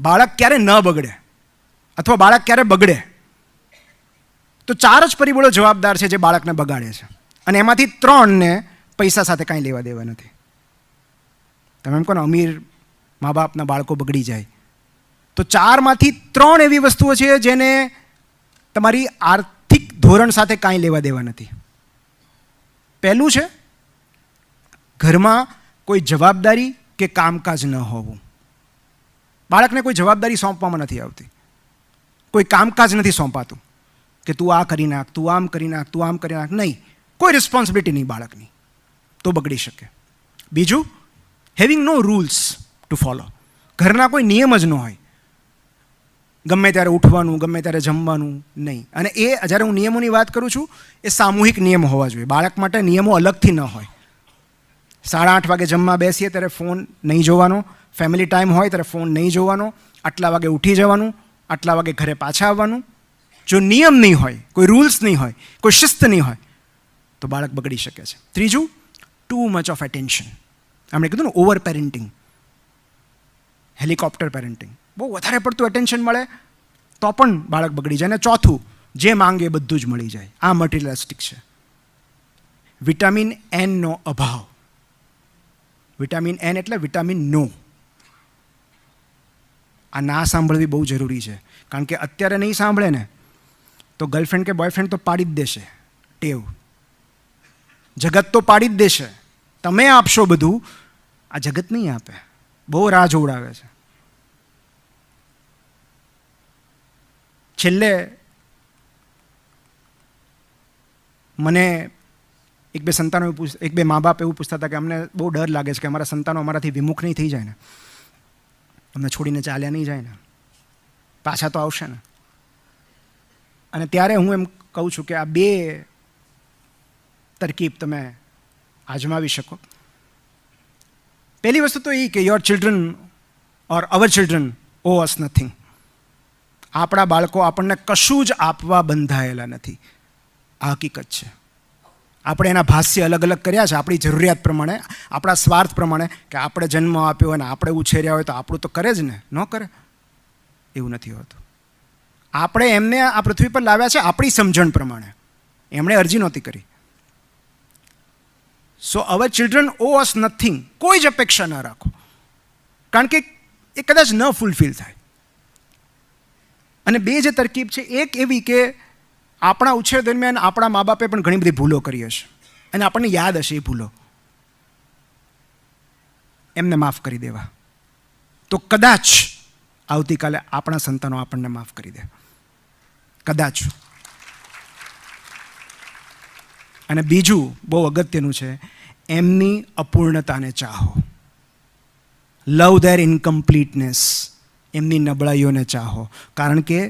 બાળક ક્યારે ન બગડે અથવા બાળક ક્યારે બગડે, તો 4 જ પરિબળો જવાબદાર છે જે બાળકને બગાડે છે. અને એમાંથી 3ને પૈસા સાથે કાંઈ લેવા દેવા નથી. તમે એમ કહો ને અમીર મા બાપના બાળકો બગડી જાય, તો 4માંથી 3 એવી વસ્તુઓ છે જેને તમારી આર્થિક ધોરણ સાથે કાંઈ લેવા દેવા નથી. પહેલું છે ઘરમાં કોઈ જવાબદારી કે કામકાજ ન હોવું. બાળકને કોઈ જવાબદારી સોંપવામાં નથી આવતી, કોઈ કામકાજ નથી સોંપાતું કે તું આ કરી નાખ, તું આમ કરી નાખ, તું આમ કરી નાખ. નહીં, કોઈ રિસ્પોન્સિબિલિટી નહીં બાળકની, તો બગડી શકે. બીજું, having no rules to follow. ઘરના કોઈ નિયમ જ ન હોય, ગમે ત્યારે ઉઠવાનું, ગમે ત્યારે જમવાનું નહીં. અને એ જ્યારે હું નિયમોની વાત કરું છું, એ સામૂહિક નિયમ હોવા જોઈએ. બાળક માટે નિયમો અલગથી ન હોય. 8:30 વાગે જમવા બેસીએ ત્યારે ફોન નહીં જોવાનો, ફેમિલી ટાઈમ હોય ત્યારે ફોન નહીં જોવાનો, આટલા વાગે ઉઠી જવાનું, આટલા વાગે ઘરે પાછા આવવાનું. જો નિયમ નહીં હોય, કોઈ રૂલ્સ નહીં હોય, કોઈ શિસ્ત નહીં હોય, તો બાળક બગડી શકે છે. ત્રીજું, ટુ મચ ઓફ એટેન્શન. આપણે કીધું ને ઓવર પેરેન્ટિંગ, હેલિકોપ્ટર પેરેન્ટિંગ. બહુ વધારે પડતું એટેન્શન મળે તો પણ બાળક બગડી જાય. અને ચોથું, જે માંગે એ બધું જ મળી જાય. આ મટીરિયલિસ્ટિક છે. વિટામિન એનનો અભાવ. વિટામિન એન એટલે વિટામિન નો. આ ના સાંભળવી બહુ જરૂરી છે, કારણ કે અત્યારે નહીં સાંભળે ને તો ગર્લફ્રેન્ડ કે બોયફ્રેન્ડ તો પાડી જ દેશે ટેવ. જગત તો પાડી જ દેશે. તમે આપશો બધું, આ જગત નહીં આપે. બહુ રાહ જોવડાવે છે. છેલ્લે મને એક બે મા બાપ એવું પૂછતા હતા કે અમને બહુ ડર લાગે છે કે અમારા સંતાનો અમારાથી વિમુખ નહીં થઈ જાય ને, અમને છોડીને ચાલ્યા નહીં જાય ને, પાછા તો આવશે ને. અને ત્યારે હું એમ કહું છું કે આ 2 તરકીબ તમે આજમાવી શકો. પહેલી વસ્તુ તો એ કે your children or our children owe us nothing. આપણા બાળકો આપણને કશું જ આપવા બંધાયેલા નથી. આ હકીકત છે. આપણે એના ભાષ્ય અલગ અલગ કર્યા છે આપણી જરૂરિયાત પ્રમાણે, આપણા સ્વાર્થ પ્રમાણે, કે આપણે જન્મ આપ્યો અને આપણે ઉછેર્યા હોય તો આપણું તો કરે જ ને, ન કરે એવું નથી હોતું. આપણે એમને આ પૃથ્વી પર લાવ્યા છે આપણી સમજણ પ્રમાણે, એમણે અરજી નહોતી કરી. સો અવર ચિલ્ડ્રન ઓ અસ નથિંગ. કોઈ જ અપેક્ષા ન રાખો, કારણ કે એ કદાચ ન ફૂલફિલ થાય. અને 2 જે તરકીબ છે, એક એવી કે આપણા ઉછેર દરમિયાન આપણા મા બાપે પણ ઘણી બધી ભૂલો કરી હશે અને આપણને યાદ હશે એ ભૂલો, એમને માફ કરી દેવા. તો કદાચ આવતીકાલે આપણા સંતાનો આપણને માફ કરી દે, કદાચ. અને બીજું બહુ અગત્યનું છે, એમની અપૂર્ણતાને ચાહો. લવ ધેર ઇનકમ્પ્લીટનેસ. એમની નબળાઈઓને ચાહો, કારણ કે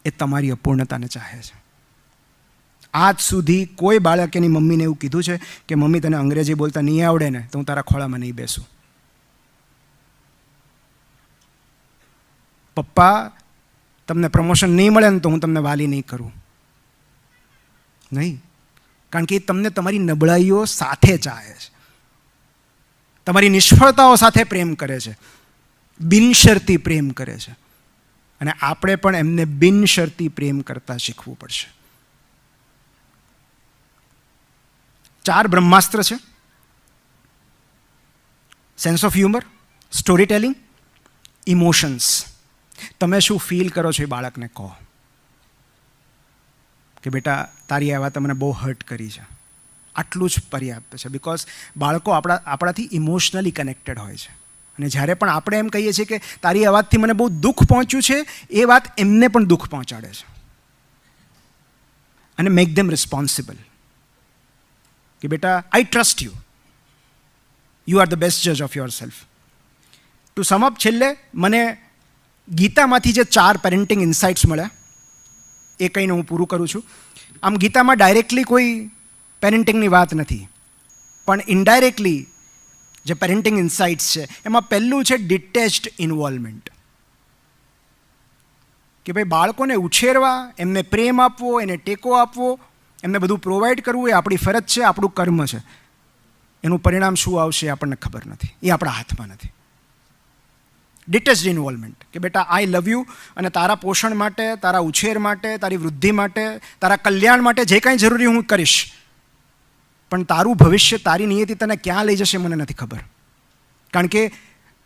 એ તમારી અપૂર્ણતાને ચાહે છે. આજ સુધી કોઈ બાળક એની મમ્મીને એવું કીધું છે કે મમ્મી તને અંગ્રેજી બોલતા નહીં આવડે ને તો હું તારા ખોળામાં નહીં બેસું? પપ્પા તમને પ્રમોશન નહીં મળે ને તો હું તમને વાલી નહીં કરું? નહીં, કારણ કે એ તમને તમારી નબળાઈઓ સાથે ચાહે છે, તમારી નિષ્ફળતાઓ સાથે પ્રેમ કરે છે, બિનશરતી પ્રેમ કરે છે. અને આપણે પણ એમને બિનશરતી પ્રેમ કરતા શીખવું પડશે. 4 બ્રહ્માસ્ત્ર છે: sense of humour, story telling, emotions. તમે શું ફીલ કરો છો એ બાળકને કહો કે બેટા તારી આ વાત મને બહુ હર્ટ કરી છે. આટલું જ પર્યાપ્ત છે. બિકોઝ બાળકો આપણાથી ઇમોશનલી કનેક્ટેડ હોય છે. અને જ્યારે પણ આપણે એમ કહીએ છીએ કે તારી આ વાતથી મને બહુ દુઃખ પહોંચ્યું છે, એ વાત એમને પણ દુઃખ પહોંચાડે છે. અને મેક ધેમ રિસ્પોન્સિબલ કે બેટા I trust you, you are the best જજ of yourself. To sum up, છેલ્લે મને ગીતામાંથી જે 4 પેરેન્ટિંગ ઇન્સાઇટ્સ મળ્યા એ કહીને હું પૂરું કરું છું. આમ ગીતામાં ડાયરેક્ટલી કોઈ પેરેન્ટિંગની વાત નથી, પણ ઇનડાયરેક્ટલી જે પેરેન્ટિંગ ઇન્સાઇટ્સ છે એમાં પહેલું છે ડિટેચ્ડ ઇન્વોલ્વમેન્ટ. કે ભાઈ બાળકોને ઉછેરવા, એમને પ્રેમ આપવો, એને ટેકો આપવો, એમને બધું પ્રોવાઈડ કરવું એ આપણી ફરજ છે, આપણું કર્મ છે. એનું પરિણામ શું આવશે એ આપણને ખબર નથી, એ આપણા હાથમાં નથી. ડિટેચ્ડ ઇન્વોલ્વમેન્ટ કે બેટા આઈ લવ યુ અને તારા પોષણ માટે, તારા ઉછેર માટે, તારી વૃદ્ધિ માટે, તારા કલ્યાણ માટે જે કાંઈ જરૂરી હું કરીશ, પણ તારું ભવિષ્ય, તારી નિયતિ તને ક્યાં લઈ જશે મને નથી ખબર, કારણ કે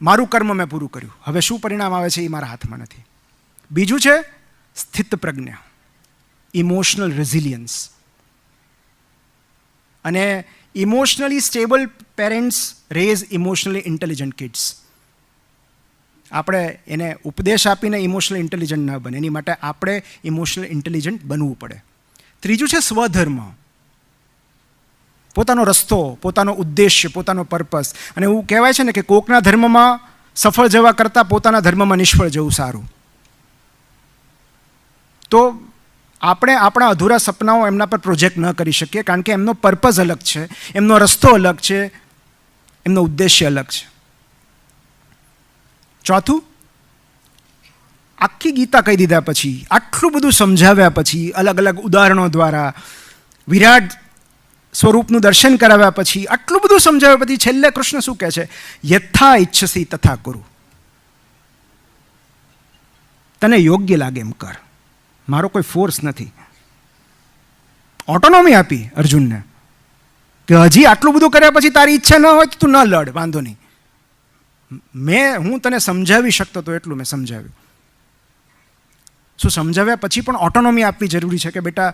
મારું કર્મ મેં પૂરું કર્યું. હવે શું પરિણામ આવે છે એ મારા હાથમાં નથી. બીજું છે સ્થિત પ્રજ્ઞા, ઇમોશનલ રેઝિલિયન્સ. અને emotionally stable parents raise emotionally intelligent kids. આપણે એને ઉપદેશ આપીને ઇમોશનલ ઇન્ટેલિજન્ટ ન બને, એની માટે આપણે ઇમોશનલ ઇન્ટેલિજન્ટ બનવું પડે. ત્રીજું છે સ્વધર્મ, પોતાનો રસ્તો, પોતાનો ઉદ્દેશ્ય, પોતાનો પર્પસ. અને એવું કહેવાય છે ને કે કોકના ધર્મમાં સફળ જવા કરતાં પોતાના ધર્મમાં નિષ્ફળ જવું સારું. તો આપણે આપણા અધૂરા સપનાઓ એમના પર પ્રોજેક્ટ ન કરી શકીએ, કારણ કે એમનો પર્પઝ અલગ છે, એમનો રસ્તો અલગ છે, એમનો ઉદ્દેશ્ય અલગ છે. ચોથું, આખી ગીતા કહી દીધા પછી, આટલું બધું સમજાવ્યા પછી, અલગ અલગ ઉદાહરણો દ્વારા વિરાટ સ્વરૂપનું દર્શન કરાવ્યા પછી, આટલું બધું સમજાવ્યા પછી છેલ્લે કૃષ્ણ શું કહે છે? યથા ઈચ્છસી તથા કુરુ. તને યોગ્ય લાગે એમ કર, મારો કોઈ ફોર્સ નથી. ઓટોનોમી આપી અર્જુનને કે હજી આટલું બધું કર્યા પછી તારી ઈચ્છા ન હોય તો તું ન લડ, વાંધો નહીં. હું તને સમજાવી શકતો તો એટલું મેં સમજાવ્યું. શું સમજાવ્યા પછી પણ ઓટોનોમી આપવી જરૂરી છે કે બેટા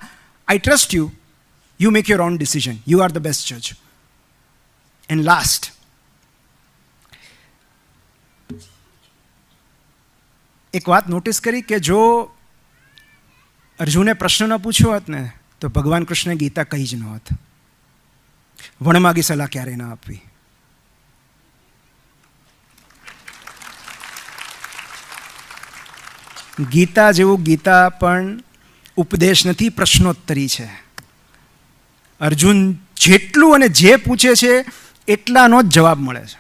I trust you, you make your own decision, you are the best જજ. એન્ડ લાસ્ટ, એક વાત નોટિસ કરી કે જો અર્જુને પ્રશ્ન ન પૂછ્યો હોત ને તો ભગવાન કૃષ્ણે ગીતા કહી જ ન હોત. વણમાગી સલાહ ક્યારેય ન આપવી. ગીતા જેવું ગીતા પણ ઉપદેશ નથી, પ્રશ્નોત્તરી છે. અર્જુન જેટલું અને જે પૂછે છે એટલાનો જ જવાબ મળે છે.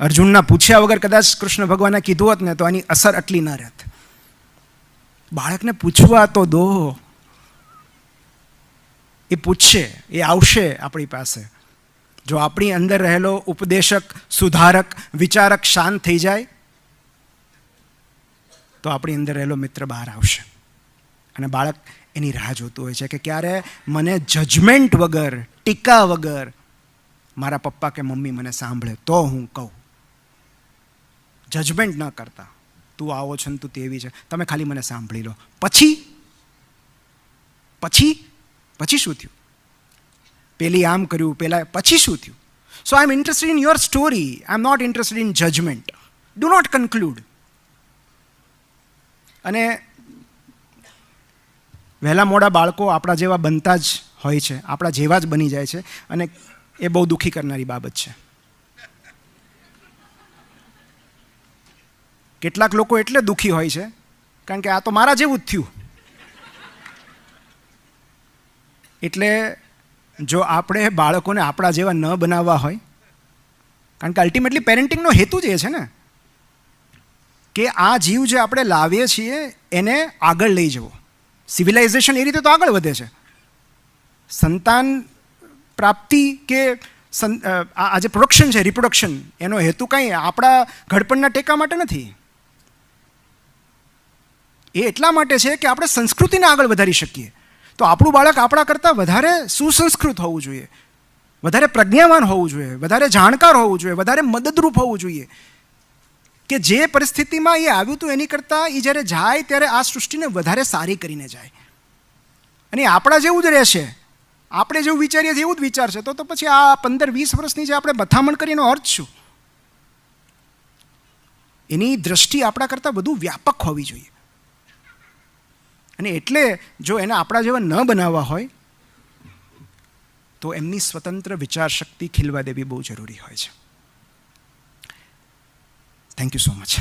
અર્જુનના પૂછ્યા વગર કદાચ કૃષ્ણ ભગવાને કીધું હોત ને તો આની અસર આટલી ન રહેત. બાળકને પૂછવા તો દો, એ પૂછશે, એ આવશે આપણી પાસે. જો આપણી અંદર રહેલો ઉપદેશક, સુધારક, વિચારક શાંત થઈ જાય તો આપણી અંદર રહેલો મિત્ર બહાર આવશે. અને બાળક એની રાહ જોતું હોય છે કે ક્યારે મને જજમેન્ટ વગર, ટીકા વગર મારા પપ્પા કે મમ્મી મને સાંભળે તો હું કહું. જજમેન્ટ ન કરતા, તું આવો છો ને તું તેવી છે, તમે ખાલી મને સાંભળી લો. પછી શું થયું? પેલી આમ કર્યું, પેલા પછી શું થયું? So I am interested in your story, I am not interested in judgement. Do not conclude. અને વહેલા મોડા બાળકો આપણા જેવા બનતા જ હોય છે, આપણા જેવા જ બની જાય છે, અને એ બહુ દુઃખી કરનારી બાબત છે. કેટલાક લોકો એટલે દુઃખી હોય છે કારણ કે આ તો મારા જેવું જ થયું. એટલે જો આપણે બાળકોને આપણા જેવા ન બનાવવા હોય, કારણ કે અલ્ટિમેટલી પેરેન્ટિંગનો હેતુ જ એ છે ને કે આ જીવ જે આપણે લાવીએ છીએ એને આગળ લઈ જવો. સિવિલાઇઝેશન એ રીતે તો આગળ વધે છે. સંતાન પ્રાપ્તિ કે આ જે પ્રોડક્શન છે, રિપ્રોડક્શન, એનો હેતુ કંઈ આપણા ઘડપણના ટેકા માટે નથી. એ એટલા માટે છે કે આપણે સંસ્કૃતિને આગળ વધારી શકીએ. તો આપણું બાળક આપણા કરતાં વધારે સુસંસ્કૃત હોવું જોઈએ, વધારે પ્રજ્ઞાવાન હોવું જોઈએ, વધારે જાણકાર હોવું જોઈએ, વધારે મદદરૂપ હોવું જોઈએ, કે જે પરિસ્થિતિમાં એ આવ્યું હતું એની કરતાં એ જ્યારે જાય ત્યારે આ સૃષ્ટિને વધારે સારી કરીને જાય. અને આપણા જેવું જ રહેશે, આપણે જેવું વિચારીએ છીએ એવું જ વિચારશે. તો પછી આ 15-20 વર્ષની જે આપણે મથામણ કરીએ એનો અર્થ શું? એની દ્રષ્ટિ આપણા કરતાં વધુ વ્યાપક હોવી જોઈએ. અને એટલે જો એને આપણા જેવા ન બનાવવા હોય તો એમની સ્વતંત્ર વિચાર શક્તિ ખીલવા દેવી બહુ જરૂરી હોય છે. Thank you so much.